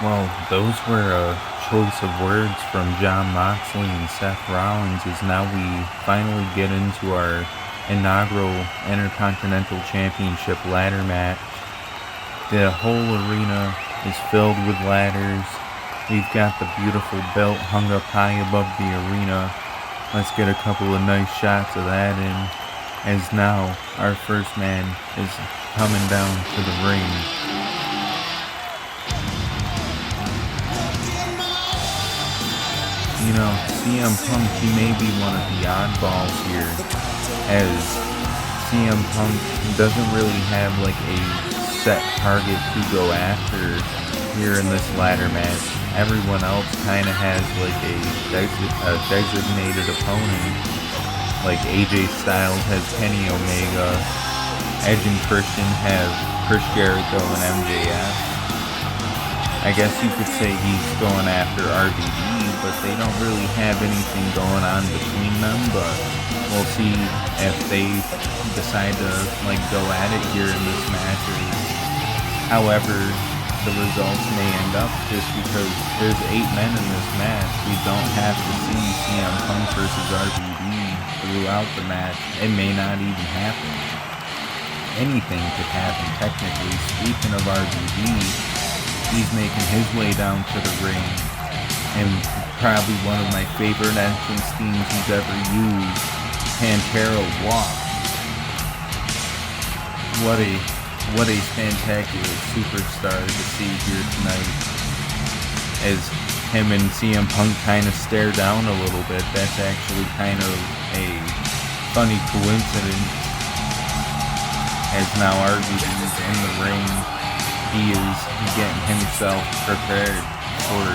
Well, those were a choice of words from John Moxley and Seth Rollins as now we finally get into our inaugural Intercontinental Championship ladder match. The whole arena is filled with ladders. We've got the beautiful belt hung up high above the arena. Let's get a couple of nice shots of that in, as now our first man is coming down to the ring. You know, CM Punk, he may be one of the oddballs here, as CM Punk doesn't really have like a set target to go after here in this ladder match. Everyone else kind of has like a designated opponent. Like AJ Styles has Kenny Omega, Edge and Christian have Chris Jericho and MJF. I guess you could say he's going after RVD, but they don't really have anything going on between them. But we'll see if they decide to like go at it here in this match. However, the results may end up just because there's 8 men in this match. We don't have to see CM Punk versus RVD throughout the match. It may not even happen. Anything could happen technically. Speaking of RVD, he's making his way down to the ring, and probably one of my favorite entrance themes he's ever used, Pantera Walk. What a spectacular superstar to see here tonight. As him and CM Punk kind of stare down a little bit, that's actually kind of a funny coincidence. As now RVD's in the ring, he is getting himself prepared for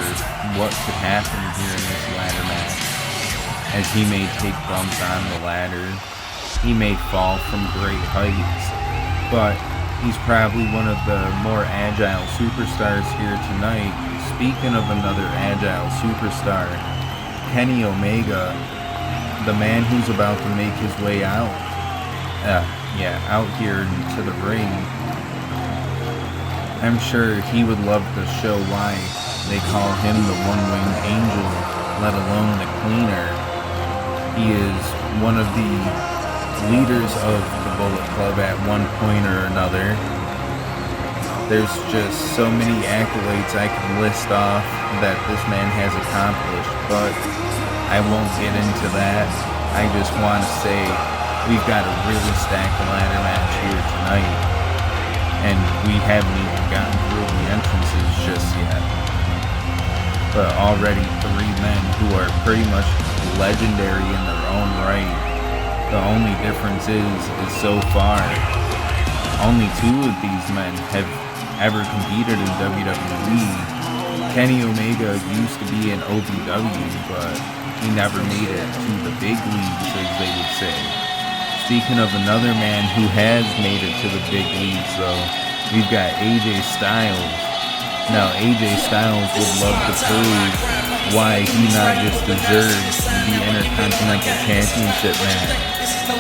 what could happen here in this ladder match. As he may take bumps on the ladder, he may fall from great heights, but he's probably one of the more agile superstars here tonight. Speaking of another agile superstar, Kenny Omega, the man who's about to make his way out here into the ring. I'm sure he would love to show why they call him the one-winged angel, let alone the cleaner. He is one of the leaders of the Bullet Club at one point or another. There's just so many accolades I can list off that this man has accomplished, but I won't get into that. I just want to say we've got a really stacked ladder match here tonight, and we haven't even gotten through the entrances just yet. But already 3 men who are pretty much legendary in their own right. The only difference is so far, only 2 of these men have ever competed in WWE. Kenny Omega used to be in OVW, but he never made it to the big leagues, as they would say. Speaking of another man who has made it to the big leagues, though, we've got AJ Styles. Now, AJ Styles would love to prove why he not just deserves the Intercontinental Championship match,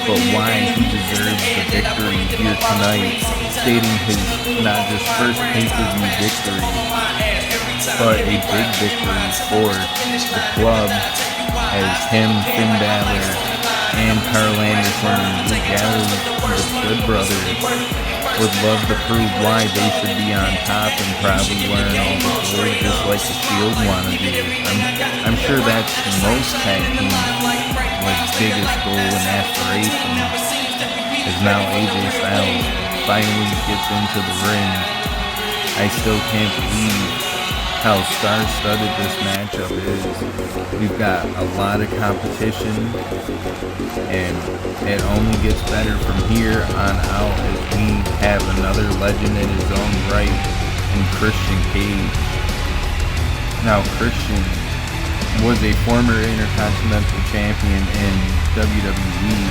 but why he deserves the victory here tonight, stating his not just first pay-per-view victory, but a big victory for the club, as him, Finn Balor, and Carl Anderson and Luke Gallows, the Good Brothers, would love to prove why they should be on top and probably learn all the glory just like the Shield want to do. I'm sure that's most tag teams' biggest goal and aspiration. Is now AJ Styles finally gets into the ring. I still can't believe how star-studded this matchup is. We've got a lot of competition, and it only gets better from here on out as we have another legend in his own right in Christian Cage. Now, Christian was a former Intercontinental Champion in WWE.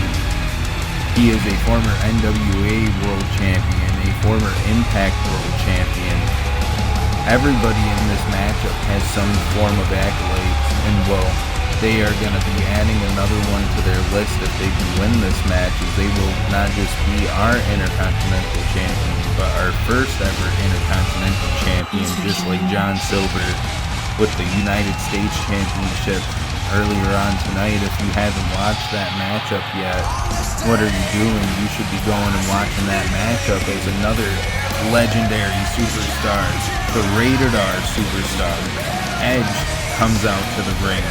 He is a former NWA World Champion, a former Impact World Champion. Everybody in this matchup has some form of accolades, and well, they are going to be adding another one to their list if they can win this match, as they will not just be our Intercontinental Champion, but our first ever Intercontinental Champion, just like John Silver with the United States Championship earlier on tonight. If you haven't watched that matchup yet, what are you doing? You should be going and watching that matchup, as another legendary superstar, the Rated R superstar, Edge, comes out to the ring.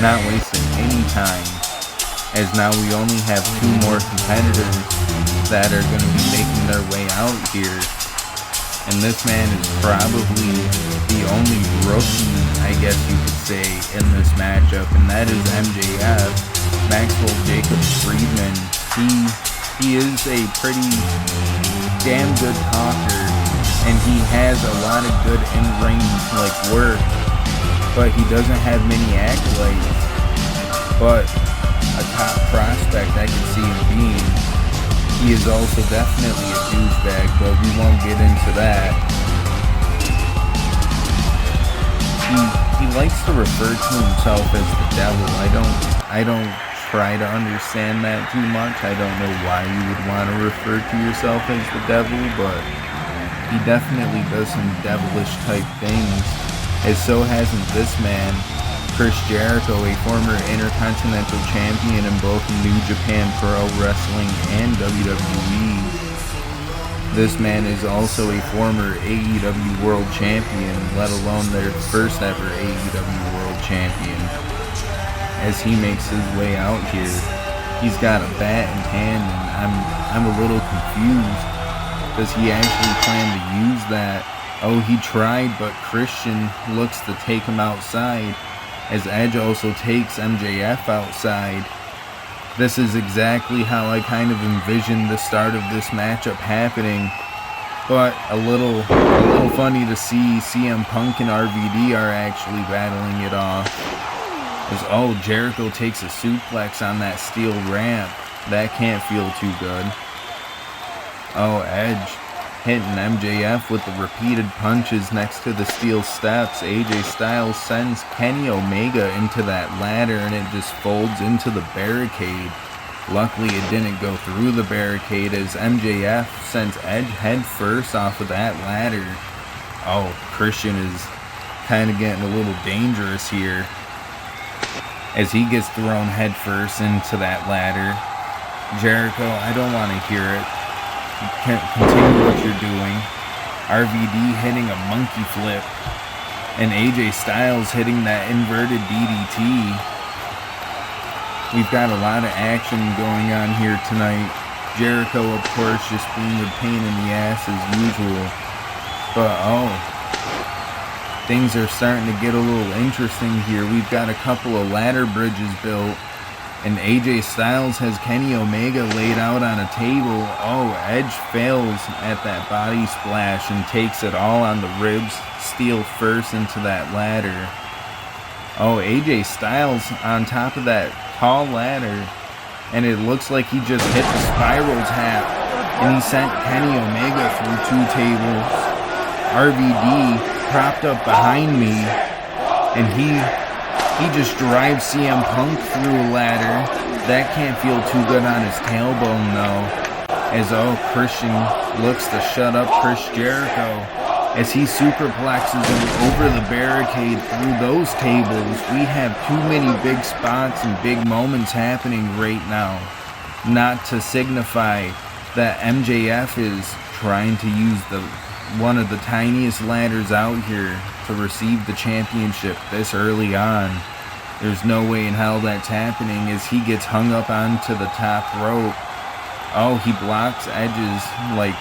Not wasting any time, as now we only have 2 more competitors that are going to be making their way out here. And this man is probably the only rookie, I guess you could say, in this matchup, and that is MJF, Maxwell Jacob Friedman. He is a pretty damn good talker, and he has a lot of good in-ring work, but he doesn't have many accolades. But a top prospect I can see him being. He is also definitely a douchebag, but we won't get into that. He likes to refer to himself as the devil. I don't try to understand that too much. I don't know why you would want to refer to yourself as the devil, but he definitely does some devilish type things, as so hasn't this man, Chris Jericho, a former Intercontinental Champion in both New Japan Pro Wrestling and WWE. This man is also a former AEW World Champion, let alone their first ever AEW World Champion. As he makes his way out here, he's got a bat in hand, and I'm a little confused. Does he actually plan to use that? Oh, he tried, but Christian looks to take him outside, as Edge also takes MJF outside. This is exactly how I kind of envisioned the start of this matchup happening, but a little funny to see CM Punk and RVD are actually battling it off. As Jericho takes a suplex on that steel ramp. That can't feel too good. Edge hitting MJF with the repeated punches next to the steel steps. AJ Styles sends Kenny Omega into that ladder, and it just folds into the barricade. Luckily it didn't go through the barricade, as MJF sends Edge head first off of that ladder. Christian is kind of getting a little dangerous here, as he gets thrown head first into that ladder. Jericho, I don't want to hear it. Continue what you're doing. RVD hitting a monkey flip, and AJ Styles hitting that inverted DDT. We've got a lot of action going on here tonight. Jericho, of course, just being a pain in the ass as usual. But things are starting to get a little interesting here. We've got a couple of ladder bridges built, and AJ Styles has Kenny Omega laid out on a table. Edge fails at that body splash and takes it all on the ribs, steel first into that ladder. AJ Styles on top of that tall ladder, and it looks like he just hit the spiral tap, and he sent Kenny Omega through 2 tables. RVD propped up behind me, and he just drives CM Punk through a ladder. That can't feel too good on his tailbone though, as Christian looks to shut up Chris Jericho, as he superplexes him over the barricade through those tables. We have too many big spots and big moments happening right now, not to signify that MJF is trying to use one of the tiniest ladders out here to receive the championship this early on. There's no way in hell that's happening, as he gets hung up onto the top rope. He blocks Edge's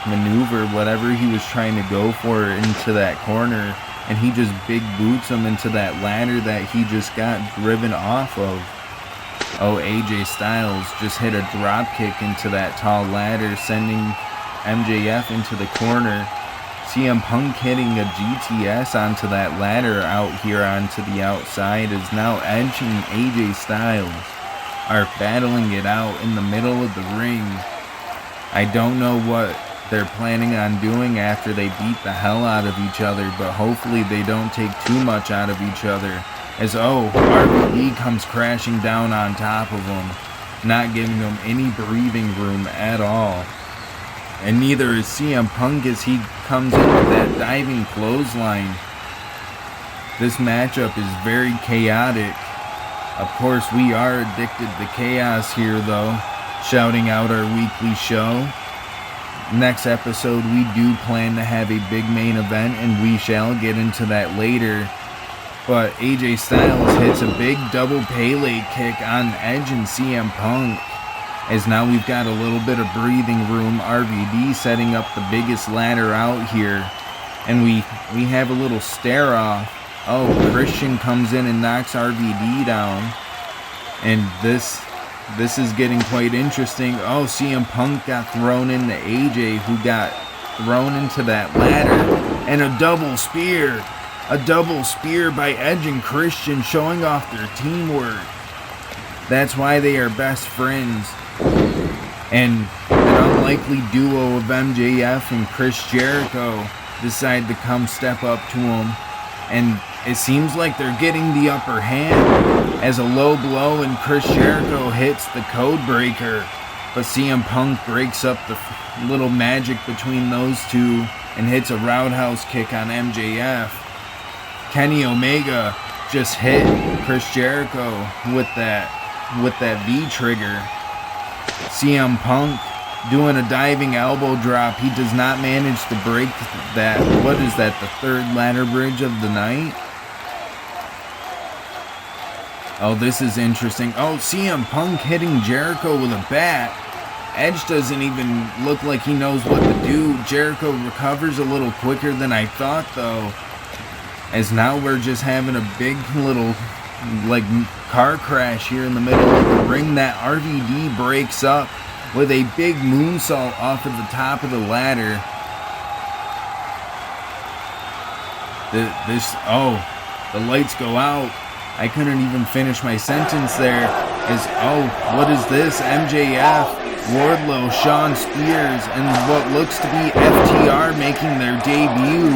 maneuver, whatever he was trying to go for, into that corner, and he just big boots him into that ladder that he just got driven off of. AJ Styles just hit a drop kick into that tall ladder, sending MJF into the corner. CM Punk hitting a GTS onto that ladder out here onto the outside, as now Edge and AJ Styles are battling it out in the middle of the ring. I don't know what they're planning on doing after they beat the hell out of each other, but hopefully they don't take too much out of each other, as RVD comes crashing down on top of him, not giving him any breathing room at all. And neither is CM Punk as he comes in with that diving clothesline. This matchup is very chaotic. Of course, we are addicted to chaos here, though, shouting out our weekly show. Next episode, we do plan to have a big main event, and we shall get into that later. But AJ Styles hits a big double Pele kick on Edge and CM Punk, as now we've got a little bit of breathing room. RVD setting up the biggest ladder out here, and we have a little stare off. Christian comes in and knocks RVD down, and this is getting quite interesting. CM Punk got thrown into AJ, who got thrown into that ladder, and a double spear. A double spear by Edge and Christian, showing off their teamwork. That's why they are best friends. And an unlikely duo of MJF and Chris Jericho decide to come step up to him. And it seems like they're getting the upper hand, as a low blow and Chris Jericho hits the code breaker. But CM Punk breaks up the little magic between those two and hits a roundhouse kick on MJF. Kenny Omega just hit Chris Jericho with that V trigger. CM Punk doing a diving elbow drop. He does not manage to break that. What is that, the third ladder bridge of the night? This is interesting. CM Punk hitting Jericho with a bat. Edge doesn't even look like he knows what to do. Jericho recovers a little quicker than I thought, though, as now we're just having a big little car crash here in the middle of the ring that RVD breaks up with a big moonsault off of the top of the ladder. The lights go out. I couldn't even finish my sentence there. What is this? MJF, Wardlow, Shawn Spears, and what looks to be FTR making their debut.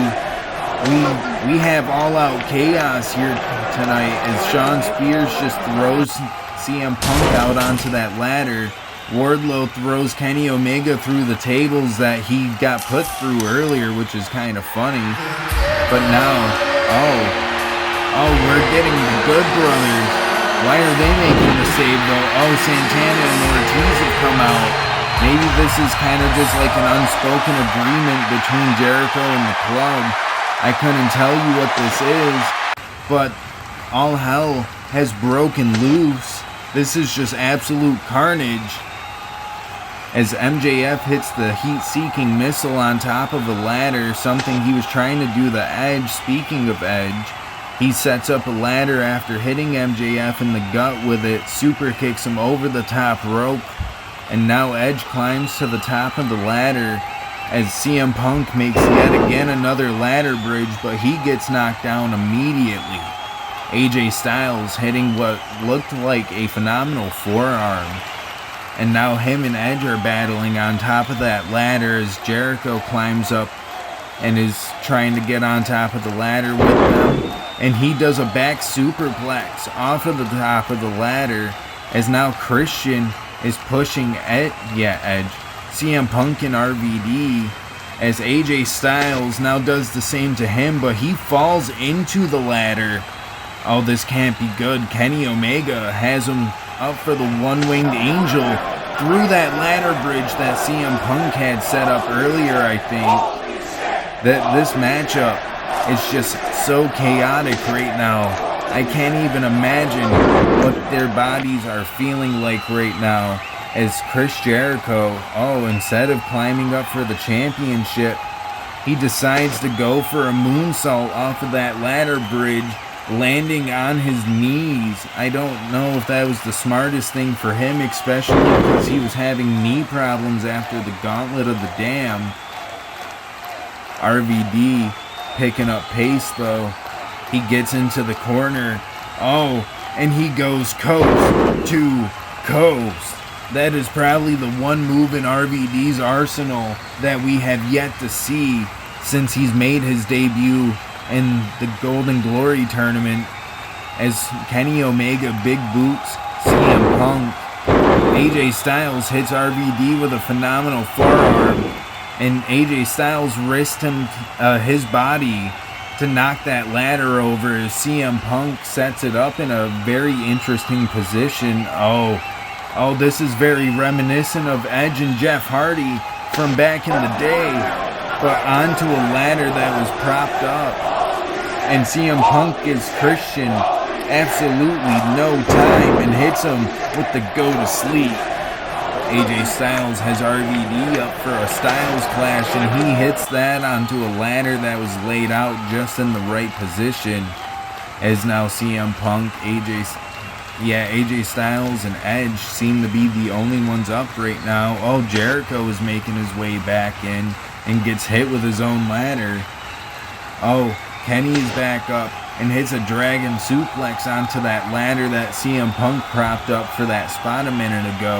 We have all-out chaos here tonight, as Shawn Spears just throws CM Punk out onto that ladder. Wardlow throws Kenny Omega through the tables that he got put through earlier, which is kind of funny. But now, we're getting the Good Brothers. Why are they making the save, though? Santana and Ortiz have come out. Maybe this is kind of just like an unspoken agreement between Jericho and the club. I couldn't tell you what this is, but all hell has broken loose. This is just absolute carnage, as MJF hits the heat-seeking missile on top of the ladder, something he was trying to do to Edge. Speaking of Edge, he sets up a ladder after hitting MJF in the gut with it, super kicks him over the top rope, and now Edge climbs to the top of the ladder, as CM Punk makes yet again another ladder bridge, but he gets knocked down immediately. AJ Styles hitting what looked like a phenomenal forearm. And now him and Edge are battling on top of that ladder, as Jericho climbs up and is trying to get on top of the ladder with them. And he does a back superplex off of the top of the ladder, as now Christian is pushing Edge, CM Punk and RVD, as AJ Styles now does the same to him, but he falls into the ladder. This can't be good. Kenny Omega has him up for the one-winged angel through that ladder bridge that CM Punk had set up earlier, I think. This matchup is just so chaotic right now. I can't even imagine what their bodies are feeling like right now, as Chris Jericho, instead of climbing up for the championship, he decides to go for a moonsault off of that ladder bridge, landing on his knees. I don't know if that was the smartest thing for him, especially because he was having knee problems after the Gauntlet of the Dam. RVD picking up pace, though. He gets into the corner. And he goes coast to coast. That is probably the one move in RVD's arsenal that we have yet to see since he's made his debut in the Golden Glory tournament. as Kenny Omega big boots CM Punk. AJ Styles hits RVD with a phenomenal forearm, and AJ Styles risked his body to knock that ladder over as CM Punk sets it up in a very interesting position. Oh, this is very reminiscent of Edge and Jeff Hardy from back in the day, but onto a ladder that was propped up. And CM Punk gives Christian absolutely no time and hits him with the go to sleep. AJ Styles has RVD up for a Styles Clash, and he hits that onto a ladder that was laid out just in the right position. As now CM Punk, AJ Styles and Edge seem to be the only ones up right now. Oh, Jericho is making his way back in and gets hit with his own ladder. Oh, Kenny is back up and hits a dragon suplex onto that ladder that CM Punk propped up for that spot a minute ago.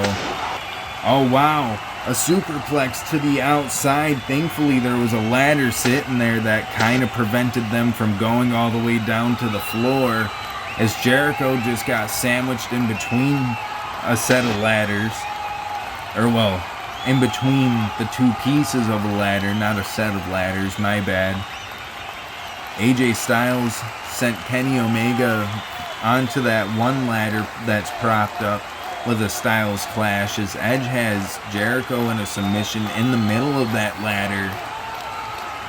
Oh wow, a superplex to the outside. Thankfully there was a ladder sitting there that kind of prevented them from going all the way down to the floor, as Jericho just got sandwiched in between a set of ladders. In between the two pieces of a ladder, not a set of ladders, my bad. AJ Styles sent Kenny Omega onto that one ladder that's propped up with a Styles Clash, as Edge has Jericho in a submission in the middle of that ladder.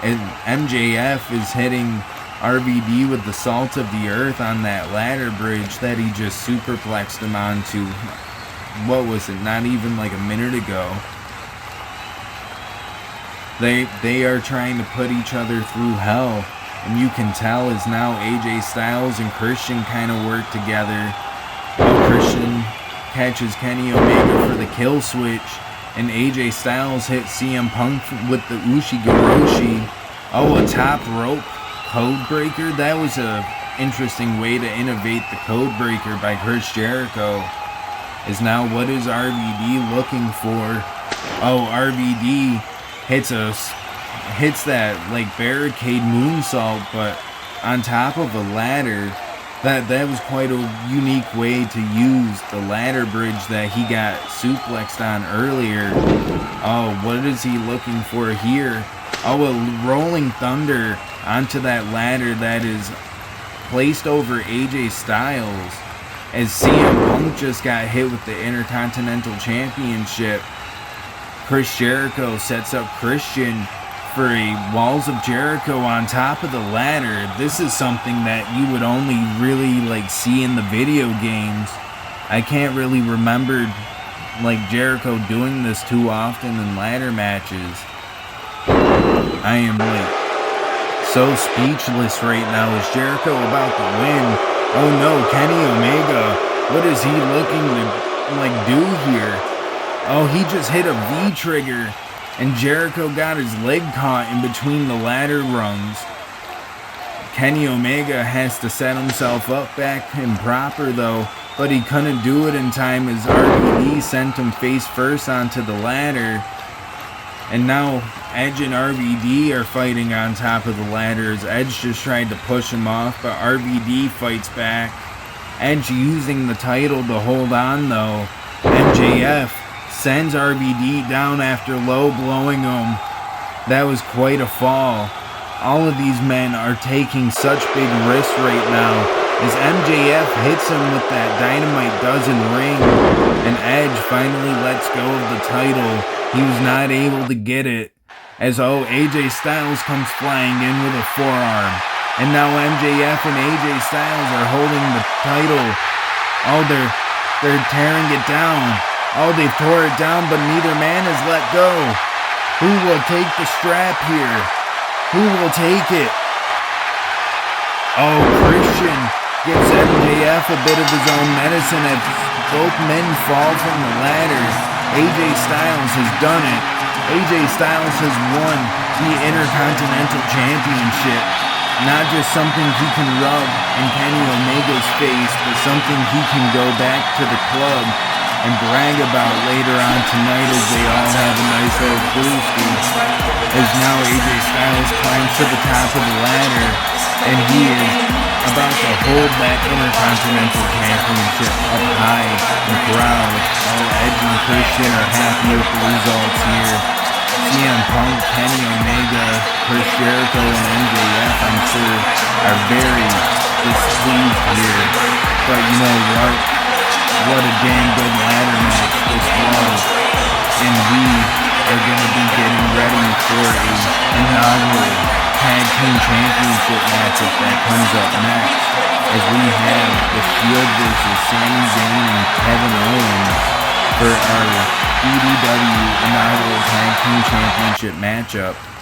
And MJF is hitting RVD with the salt of the earth on that ladder bridge that he just superplexed him onto. What was it? Not even like a minute ago. They are trying to put each other through hell. And you can tell as now AJ Styles and Christian kind of work together. Christian catches Kenny Omega for the kill switch, and AJ Styles hits CM Punk with the Ushigoroshi. A top rope code breaker. That was a interesting way to innovate the code breaker by Chris Jericho. Is now what is RVD looking for? RVD hits that like barricade moonsault, but on top of a ladder. That was quite a unique way to use the ladder bridge that he got suplexed on earlier. What is he looking for here? A rolling thunder onto that ladder that is placed over AJ Styles, as CM Punk just got hit with the Intercontinental Championship. Chris Jericho sets up Christian for a Walls of Jericho on top of the ladder. This is something that you would only really see in the video games. I can't really remember Jericho doing this too often in ladder matches. I am so speechless right now. Is Jericho about to win? Oh no, Kenny Omega. What is he looking to do here? He just hit a V trigger, and Jericho got his leg caught in between the ladder rungs. Kenny Omega has to set himself up back and proper though, but he couldn't do it in time as RVD sent him face first onto the ladder. And now Edge and RVD are fighting on top of the ladder, as Edge just tried to push him off, but RVD fights back. Edge using the title to hold on though. MJF sends RVD down after low blowing him. That was quite a fall. All of these men are taking such big risks right now, as MJF hits him with that Dynamite Dozen ring, and Edge finally lets go of the title. He was not able to get it, as AJ Styles comes flying in with a forearm, and now MJF and AJ Styles are holding the title. They're tearing it down. They tore it down, but neither man has let go. Who will take the strap here? Who will take it? Christian gives MJF a bit of his own medicine as both men fall from the ladders. AJ Styles has done it. AJ Styles has won the Intercontinental Championship. Not just something he can rub in Kenny Omega's face, but something he can go back to the club and brag about later on tonight as they all have a nice little brewski. As now AJ Styles climbs to the top of the ladder, and he is about to hold that Intercontinental Championship up high and proud. All Edge and Christian are happy with the results here. CM Punk, Kenny Omega, Chris Jericho, and MJF, I'm sure, are very displeased here. But you know what? What a damn good ladder match this was. And we are going to be getting ready for a inaugural Tag Team Championship matchup that comes up next, as we have The Shield versus Sami Zayn and Kevin Owens for our EDW inaugural Tag Team Championship matchup.